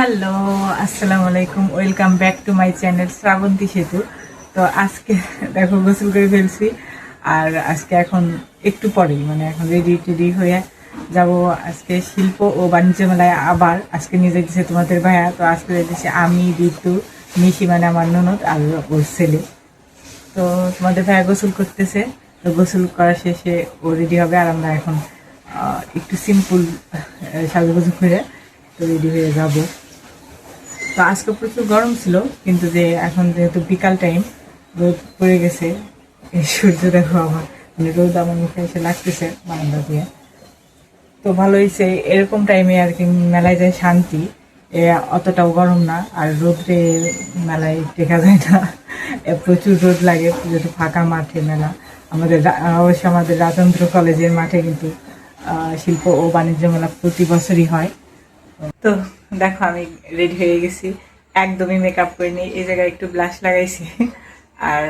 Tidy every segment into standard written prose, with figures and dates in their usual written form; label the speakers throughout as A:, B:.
A: Hello, আসসালামু আলাইকুম, welcome back to my channel Srabanti Setu. তো আজকে দেখো গোসল করে ফেলছি, আর আজকে এখন একটু পরেই এখন রেডি হয়ে যাব আজকে শিল্প ও বাণিজ্য মেলায়। আবার আজকে নিয়ে যাইতেছে তোমাদের ভাইয়া। তো আজকে যাইতেছে আমি, ঋতু, নিশি আমার ননদ আর ওর ছেলে। তো তোমাদের ভাইয়া গোসল করতেছে, তো গোসল করা শেষে ও রেডি হবে, আর আমরা এখন একটু সিম্পল সাজুগুজু করে তো রেডি হয়ে যাব। তো আজকে প্রচুর গরম ছিল, কিন্তু যে এখন যেহেতু বিকাল টাইম, রোদ পড়ে গেছে, এই সূর্য দেখো আমার রোদ আমার মুখে এসে লাগতেছে বারান্দা দিয়ে। তো ভালো হয়েছে, এরকম টাইমে আর কি মেলায় যায় শান্তি, অতটাও গরম না, আর রোদ্রে মেলায় দেখা যায় না, প্রচুর রোদ লাগে, যেহেতু ফাঁকা মাঠে মেলা। অবশ্য আমাদের রাজেন্দ্র কলেজের মাঠে কিন্তু শিল্প ও বাণিজ্য মেলা প্রতি বছরই হয়। তো দেখো আমি রেডি হয়ে গেছি, একদমই মেকআপ করিনি, এই জায়গায় একটু ব্লাশ লাগাইছি আর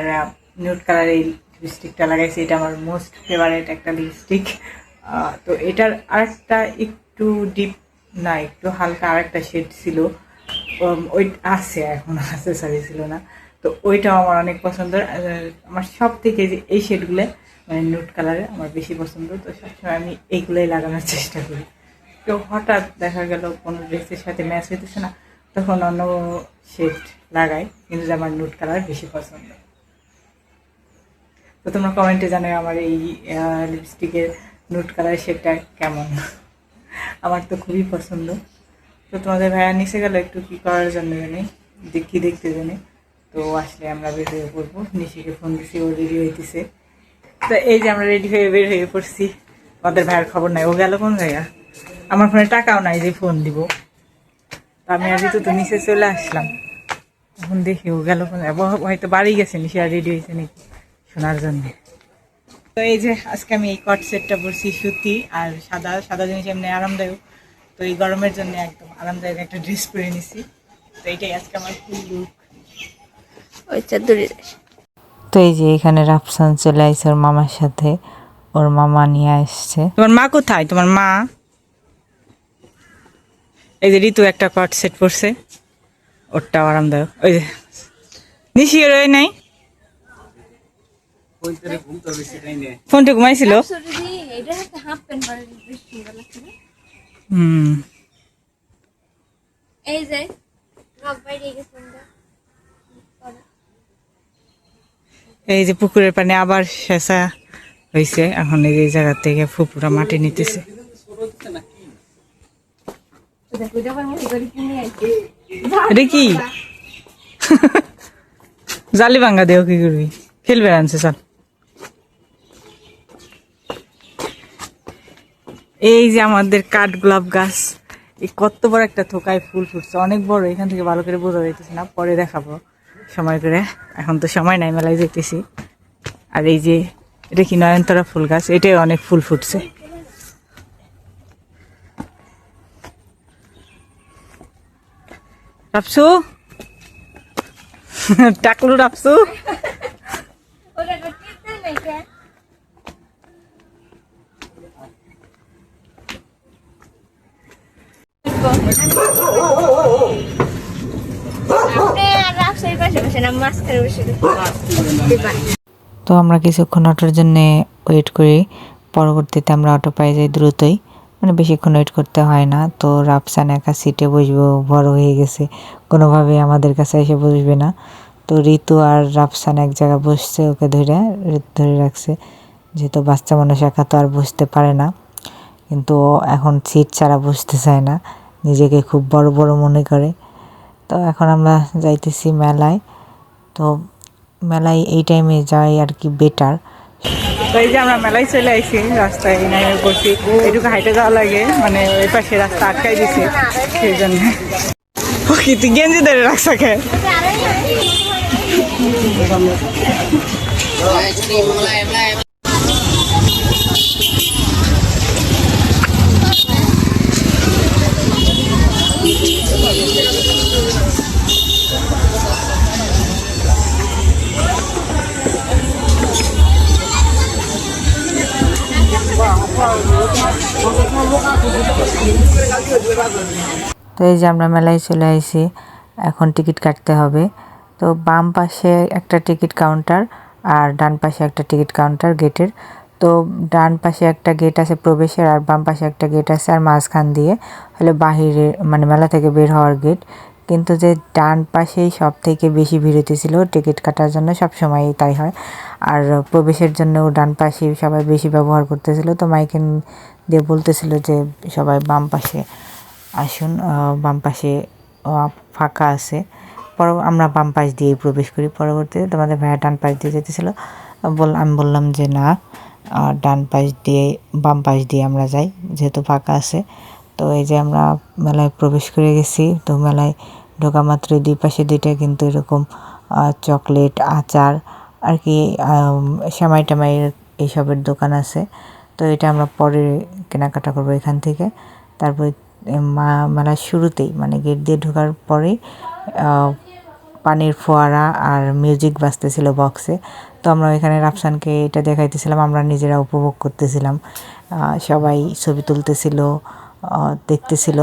A: নিউড কালার এই লিপস্টিকটা লাগাইছি। এটা আমার মোস্ট ফেভারিট একটা লিপস্টিক। তো এটার আরেকটা একটু ডিপ না, একটু হালকা আরেকটা শেড ছিল, ওই আছে, এখন আছে, সরি ছিল না। তো ওইটাও আমার অনেক পছন্দ। আমার সব থেকে যে এই শেডগুলো নিউড কালারে আমার বেশি পছন্দ, তো সবসময় আমি এইগুলোই লাগানোর চেষ্টা করি। তো হঠাৎ দেখা গেল কোনো ড্রেসের সাথে ম্যাচ হইতেছে না, তখন অন্য শেড লাগাই, কিন্তু আমার নুড কালার বেশি পছন্দ। তো তোমরা কমেন্টে জানাই আমার এই লিপস্টিকের নুড কালার শেডটা কেমন। আমার তো খুবই পছন্দ। তো তোমাদের ভাইয়া নিচে গেল একটু কি করার জন্য জানি, কি দেখতে জানি। তো আসলে আমরা বের হয়ে পড়বো, নিশিকে ফোন দিছি, ও রেডি হইতেছে। তো এই যে আমরা রেডি হয়ে বের হয়ে পড়ছি, আমাদের ভাইয়ের খবর নাই, ও গেল কোন জায়গা। আমার ফোনে টাকাও নাই যে ফোন দিব। আমি আর ঋতু তো নিচে চলে আসলাম, এখন দেখি ও গেল কোন, হয়তো বাড়ি গেছে, নিচে আর রেডি হয়েছে নাকি শোনার জন্য। তো এই যে আজকে আমি এই কট সেটটা পরছি, সুতি আর সাদা সাদা জিনিস এমনি আরামদায়ক। তো এই গরমের জন্য একদম আরামদায়ক একটা ড্রেস পরে নিছি। তো এইটাই আজকে আমার ফুল লুক। তো এই যে এখানে রাফসান চলে আসছে ওর মামার সাথে, ওর মামা নিয়ে আসছে। তোমার মা কোথায়? তোমার মা এই যে ঋতু একটা কট সেট পরছে, ওরটাও আরামদায়ক। ওই যে নিশি ওই নাই, ফোনটা ঘুমাইছিল। এই যে পুকুরের পানি আবার শেষা হয়েছে, এখন এই জায়গা থেকে ফুপুরা মাটি নিতেছে। এটা কি জালি ভাঙ্গা দেও, কি করবি, খেলবে আনছে চল। এই যে আমাদের কাঠ গোলাপ গাছ, এই কত বড় একটা থোকায় ফুল ফুটছে, অনেক বড়, এখান থেকে ভালো করে বোঝা যাইতেছে না, পরে দেখাবো সময় করে, এখন তো সময় নাই, মেলায় যাইতেছি। আর এই যে এটা কি নয়নতারা ফুল গাছ, এটাই অনেক ফুল ফুটছে। রাপসু টাকলু, রাপসু তো আমরা কিছুক্ষণ অটোর জন্য ওয়েট করি, পরবর্তীতে আমরা অটো পাই যাই দ্রুতই, বেশিক্ষণ ওয়েট করতে হয় না। তো রাফসান একা সিটে বসবো, বড় হয়ে গেছে, কোনোভাবে আমাদের কাছে এসে বসবে না। তো ঋতু আর রাফসান এক জায়গায় বসছে, ওকে ধরে রাখছে, যেহেতু বাচ্চা মানুষ একা তো আর বসতে পারে না, কিন্তু ও এখন সিট ছাড়া বসতে চায় না, নিজেকে খুব বড় বড় মনে করে। তো এখন আমরা যাইতেছি মেলায়। তো মেলায় এই টাইমে যাই আর কি বেটার। তো এই যে আমরা মেলায় চলে আসি, রাস্তায় নামে বসি, এটুকু হাইটে যাওয়া লাগে, ওই পাশে রাস্তা আটকাই দিছে, সেই জন্য। তুই গেঞ্জি ধরে রাখছা খেয়ে
B: তো এই যে আমরা মেলায় চলে আসি, এখন টিকিট কাটতে হবে। তো বাম পাশে একটা টিকিট কাউন্টার আর ডান পাশে একটা টিকিট কাউন্টার গেটের। তো ডান পাশে একটা গেট আছে প্রবেশের, আর বাম পাশে একটা গেট আছে, আর মাঝখান দিয়ে হলো বাহিরে মানে মেলা থেকে বের হওয়ার গেট। কিন্তু যে ডান পাশেই সব থেকে বেশি ভিড় হতেছিল টিকিট কাটার জন্য, সবসময়ই তাই হয়। আর প্রবেশের জন্যও ডান পাশেই সবাই বেশি ব্যবহার করতেছিল। তো মাইকে দিয়ে বলতেছিল যে সবাই বাম পাশে আসুন, বাম পাশে ফাঁকা আছে। আমরা বাম পাশ দিয়েই প্রবেশ করি। পরবর্তীতে তোমাদের ভাইয়া ডান পাশ দিয়ে যেতেছিল, আমি বললাম যে না, ডান পাশ দিয়ে বাম পাশ দিয়ে আমরা যাই, যেহেতু ফাঁকা আছে। তো এই যে আমরা মেলায় প্রবেশ করে গেছি। তো মেলায় ঢোকা মাত্রই দুই পাশে দুইটা কিন্তু এরকম চকলেট, আচার আর কি সেমাই টেমাই এইসবের দোকান আছে। তো এটা আমরা পরে কেনাকাটা করবো এখান থেকে। তারপর মেলার শুরুতেই মানে গেট দিয়ে ঢোকার পরেই পানির ফোয়ারা আর মিউজিক বাজতেছিল বক্সে। তো আমরা এখানে রাফসানকে এটা দেখাইতেছিলাম, আমরা নিজেরা উপভোগ করতেছিলাম। সবাই ছবি তুলতেছিল, দেখতেছিল।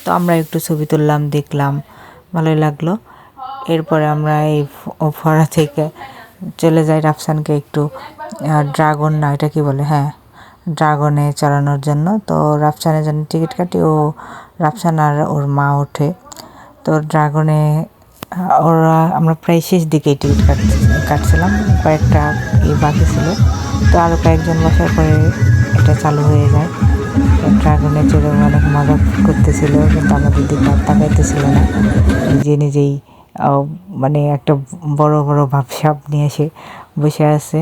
B: তো আমরা একটু ছবি তুললাম, দেখলাম, ভালোই লাগলো। এরপরে আমরা এই ফোয়ারা থেকে চলে যাই রাফসানকে একটু ড্রাগন না এটা কি বলে, হ্যাঁ ড্রাগনে চড়ানোর জন্য। তো রাফসানের জন্য টিকিট কাটি, ও রাফসান আর ওর মা ওঠে। তো ড্রাগনে আমরা প্রায় শেষ দিকে টিকিট কাটছিলাম, কয়েকটা বাকি ছিল। তো আরও কয়েকজন বসার পরে এটা চালু হয়ে যায়। ড্রাগনে চড়ে অনেক মজা করতেছিল, কিন্তু আমাদের দিকে আর তাকাইতেছিল না, নিজেই মানে একটা বড় বড় ভাবসাব নিয়ে এসে বসে আছে।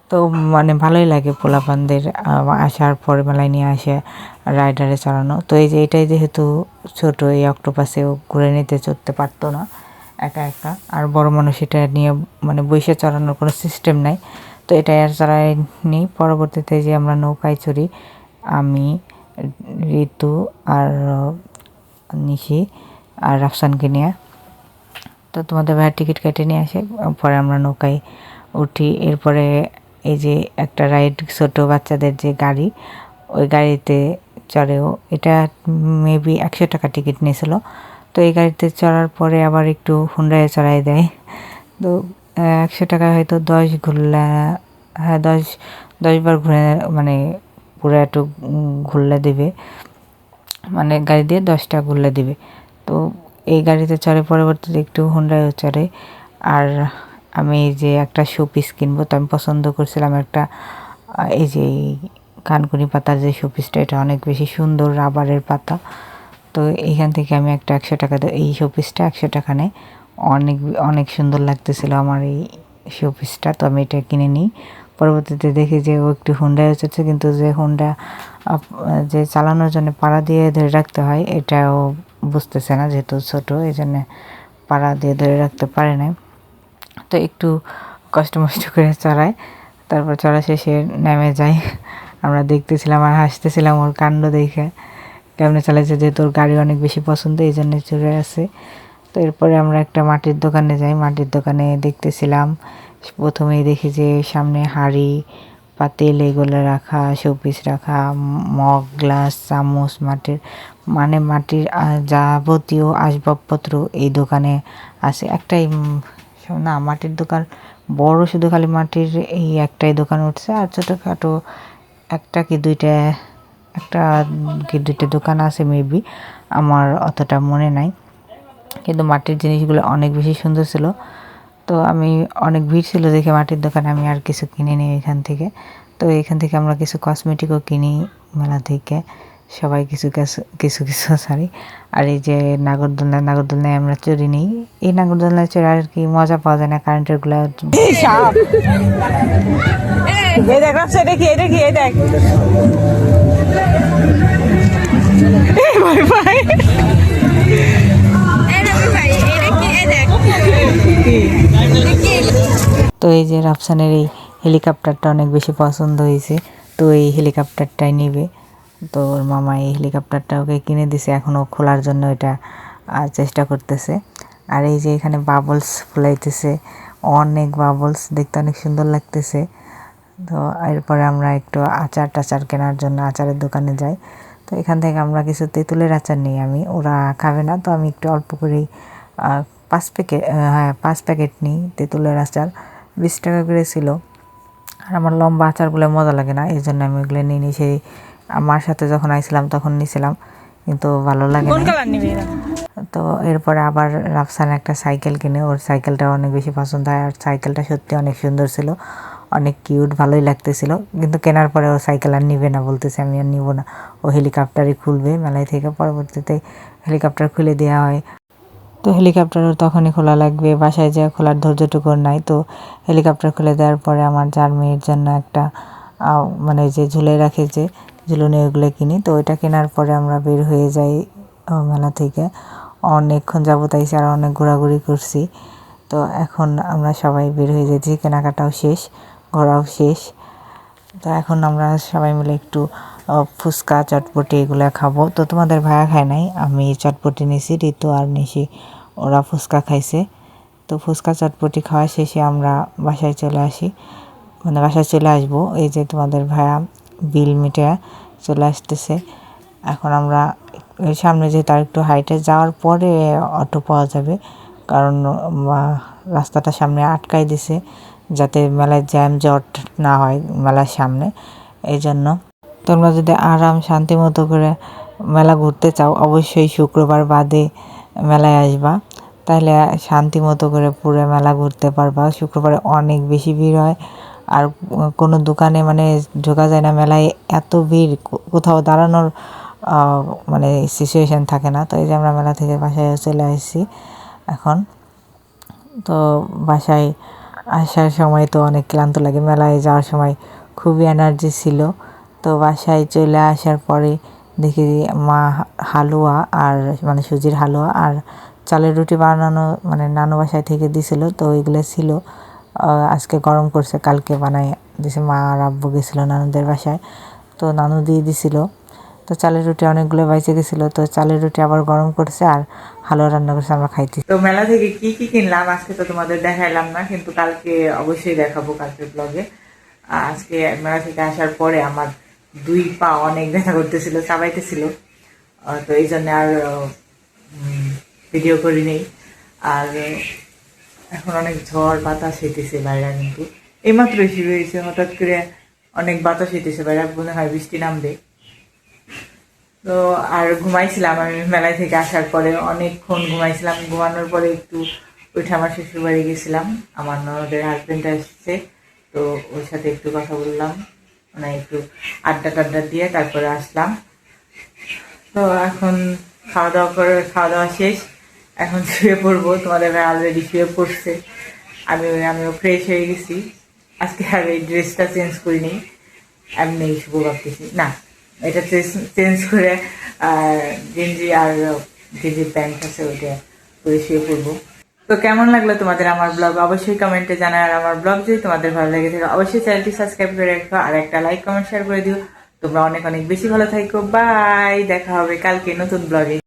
B: তো মানে ভালোই লাগে পোলাপানদের আসার পরে মেলায় নিয়ে আসে রাইডারে চড়ানো। তো এই যে এটাই যেহেতু ছোট, এই অক্টোপাসেও ঘুরে নিতে চড়তে পারতো না একা একা, আর বড় মানুষ এটা নিয়ে মানে বসে চড়ানোর কোনো সিস্টেম নাই। তো এটা আর চড়াইনি। পরবর্তীতে যে আমরা নৌকায় চড়ি, আমি, ঋতু আর নিশি আর রাফসানকে নিয়ে। তো তোমাদের ভাইয়ের টিকিট কেটে নিয়ে আসে, পরে আমরা নৌকায় উঠি। এরপরে এই যে একটা রাইড, ছোটো বাচ্চাদের যে গাড়ি, ওই গাড়িতে চড়েও, এটা মেবি 100 টাকা টিকিট নিয়েছিল। তো এই গাড়িতে চড়ার পরে আবার একটু হুন্ডায় চড়াই দেয়। তো 100 টাকা হয়তো 10 ঘুরলে, হ্যাঁ 10 বার ঘুরে মানে পুরো একটু ঘুরলে দেবে, মানে গাড়ি দিয়ে 10টা ঘুরলে দেবে। তো এই গাড়িতে চড়ে পরবর্তীতে একটু হুন্ডায়ও চড়ে। আর আমি যে একটা শো পিস কিনবো, তো আমি পছন্দ করছিলাম একটা এই যে কানকুনি পাতার যে শো পিসটা, এটা অনেক বেশি সুন্দর, রাবারের পাতা। তো এইখান থেকে আমি একটা 100 টাকা এই শো পিসটা 100 টাকা নেয়। অনেক অনেক সুন্দর লাগতেছিল আমার এই শো পিসটা, তো আমি এটা কিনে নিই। পরবর্তীতে দেখি যে ও একটু হুন্ডায় চড়ছে, কিন্তু যে হুন্ডা যে চালানোর জন্য পাড়া দিয়ে ধরে রাখতে হয়, এটাও বুঝতেছে না, যেহেতু ছোটো এই জন্যে পাড়া দিয়ে ধরে রাখতে পারে না। তো একটু কষ্ট মষ্ট করে চড়ায়, তারপর চড়া শেষে নেমে যায়। আমরা দেখতেছিলাম আর হাসতেছিলাম ওর কাণ্ড দেখে, কেমনে চালাইছে, যেহেতু ওর গাড়ি অনেক বেশি পছন্দ, এই জন্য চড়ে আছে। তো এরপরে আমরা একটা মাটির দোকানে যাই, মাটির দোকানে দেখতেছিলাম। প্রথমেই দেখি যে সামনে হাঁড়ি পাতিল এগুলো রাখা, শোপিস রাখা, মগ, গ্লাস, চামচ, মাটির যাবতীয় আসবাবপত্র এই দোকানে আছে। একটাই না মাটির দোকান বড়, শুধু খালি মাটির এই একটাই দোকান উঠছে, আর ছোটোখাটো একটা কি দুইটা দোকান আছে মেবি, আমার অতটা মনে নাই। কিন্তু মাটির জিনিসগুলো অনেক বেশি সুন্দর ছিল। তো আমি অনেক ভিড় ছিল দেখে মাটির দোকানে আমি আর কিছু কিনে নিই এখান থেকে। তো এখান থেকে আমরা কিছু কসমেটিকও কিনি মেলা থেকে, সবাই কিছু কিছু কিছু সরি। আর এই যে নাগরদোলনায় আমরা চড়ি নিই। এই নাগরদোলনায় চড়ে আর কি মজা পাওয়া যায় না, কারেন্টের গুলা তো এই যে রাফসানের এই হেলিকপ্টারটা অনেক বেশি পছন্দ হয়েছে, তো এই হেলিকপ্টারটাই নিবে। তো ওর মামা এই হেলিকপ্টারটা ওকে কিনে দিছে, এখনও খোলার জন্য এটা চেষ্টা করতেছে। আর এই যে এখানে বাবলস ফুলাইতেছে, অনেক বাবলস, দেখতে অনেক সুন্দর লাগতেছে। তো এরপরে আমরা একটু আচার টাচার কেনার জন্য আচারের দোকানে যাই। তো এখান থেকে আমরা কিছু তেঁতুলের আচার নিই আমি, ওরা খাবে না, তো আমি একটু অল্প করেই 5 প্যাকেট নিই তেঁতুলের আচার। 20 টাকা করে ছিল। আর আমার লম্বা আচারগুলো মজা লাগে না, এই জন্য আমি ওগুলো নিই নি। সেই আমার সাথে যখন আইছিলাম তখন নিয়েছিলাম, কিন্তু ভালো লাগে না। তো এরপরে আবার রাফসান একটা সাইকেল কিনে, ওর সাইকেলটা অনেক বেশি পছন্দ হয়, আর সাইকেলটা সত্যি অনেক সুন্দর ছিল, অনেক কিউট, ভালোই লাগতেছিল। কিন্তু কেনার পরে ও সাইকেল আর নিবে না, বলতেছে আমি আর নিব না, ও হেলিকপ্টারই খুলবে মেলায় থেকে। পরবর্তীতে হেলিকপ্টার খুলে দেওয়া হয়। তো হেলিকপ্টারও তখনই খোলা লাগবে, বাসায় যা খোলার ধৈর্যটুকু নাই। তো হেলিকপ্টার খুলে দেওয়ার পরে আমার 4 মেয়ের জন্য একটা মানে যে ঝুলে রাখে যে ঝুলনি, ওগুলো কিনি। তো ওইটা কেনার পরে আমরা বের হয়ে যাই মেলা থেকে। অনেকক্ষণ যাবত আইছি আর অনেক ঘোরাঘুরি করছি। তো এখন আমরা সবাই বের হয়ে যাচ্ছি, কেনাকাটাও শেষ, ঘোরাও শেষ। তো এখন আমরা সবাই মিলে একটু ফুচকা চটপটি এগুলো খাবো। তো তোমাদের ভাইয়া খায় নাই, আমি চটপটি নিছি, ঋতু আর নিশি ওরা ফুচকা খাইছে। তো ফুচকা চটপটি খাওয়া শেষে আমরা বাসায় চলে আসি, মানে বাসায় চলে আসবো। এই যে তোমাদের ভাইয়া বিল মিটে চলে আসতেছে। এখন আমরা সামনে যে তার একটু হাইটে যাওয়ার পরে অটো পাওয়া যাবে, কারণ রাস্তাটা সামনে আটকাই দিছে যাতে মেলায় জ্যাম জট না হয় মেলার সামনে। এই জন্য তোমরা যদি আরাম শান্তি মতো করে মেলা ঘুরতে চাও, অবশ্যই শুক্রবার বাদে মেলায় আসবা, তাহলে শান্তি মতো করে পুরো মেলা ঘুরতে পারবা। শুক্রবারে অনেক বেশি ভিড় হয়, আর কোনো দোকানে মানে ঢোকা যায় না, মেলায় এত ভিড়, কোথাও দাঁড়ানোর মানে সিচুয়েশান থাকে না। তো এই যে আমরা মেলা থেকে বাসায় চলে আসছি এখন। তো বাসায় আসার সময় তো অনেক ক্লান্ত লাগে, মেলায় যাওয়ার সময় খুবই এনার্জি ছিল। তো বাসায় চলে আসার পরে দেখি মা হালুয়া আর মানে সুজির হালুয়া আর চালের রুটি বানানো মানে নানু বাসায় থেকে দিছিল। তো ওইগুলো ছিল, আজকে গরম করছে, কালকে বানাই দিছে। মা আর আব্বু গেছিলো নানুদের বাসায়, তো নানু দিয়ে দিছিল। তো চালের রুটি অনেকগুলো বাইচে গেছিলো, তো চালের রুটি আবার গরম করছে আর হালুয়া রান্না করছে, আমরা খাইছি।
A: তো মেলা থেকে কি কি কিনলাম আজকে তো তোমাদের দেখাইলাম না, কিন্তু কালকে অবশ্যই দেখাবো কালকের ব্লগে। আজকে মেলা থেকে আসার পরে আমার 2 পা অনেক ব্যথা করতেছিল, চাবাইতেছিল, তো এই জন্য আর ভিডিও করি নেই। আর এখন অনেক ঝড় বাতাস হইতেছে বাইরে, কিন্তু এইমাত্র শুরু হয়েছে, হঠাৎ করে অনেক বাতাস হইতেছে বাইরে, মনে হয় বৃষ্টি নামবে। তো আর ঘুমাইছিলাম আমি মেলায় থেকে আসার পরে, অনেকক্ষণ ঘুমাইছিলাম। ঘুমানোর পরে একটু উঠে আমার শ্বশুর বাড়ি গেছিলাম, আমার ননদের হাজবেন্ড আসছে, তো ওর সাথে একটু কথা বললাম, মানে একটু আড্ডা টাড্ডা দিয়ে তারপরে আসলাম। তো এখন খাওয়া দাওয়া শেষ, এখন শুয়ে পড়বো। তোমাদের ভাই অলরেডি শুয়ে পড়ছে, আমিও ফ্রেশ হয়ে গেছি। আজকে আর এই ড্রেসটা চেঞ্জ করিনি, এমনি শুভ ভাবতেছি না, এটা চেঞ্জ করে গেঞ্জি আর গেঞ্জির প্যান্ট আছে ওইটা পরে শুয়ে পড়বো। তো কেমন লাগলো তোমাদের আমার ব্লগ অবশ্যই কমেন্টে জানায়, আর আমার ব্লগ যদি তোমাদের ভালো লেগে থাকে অবশ্যই চ্যানেলটি সাবস্ক্রাইব করে রাখো, আর একটা লাইক কমেন্ট শেয়ার করে দিও। তোমরা অনেক অনেক বেশি ভালো থাকো, বাই, দেখা হবে কালকে নতুন ব্লগে।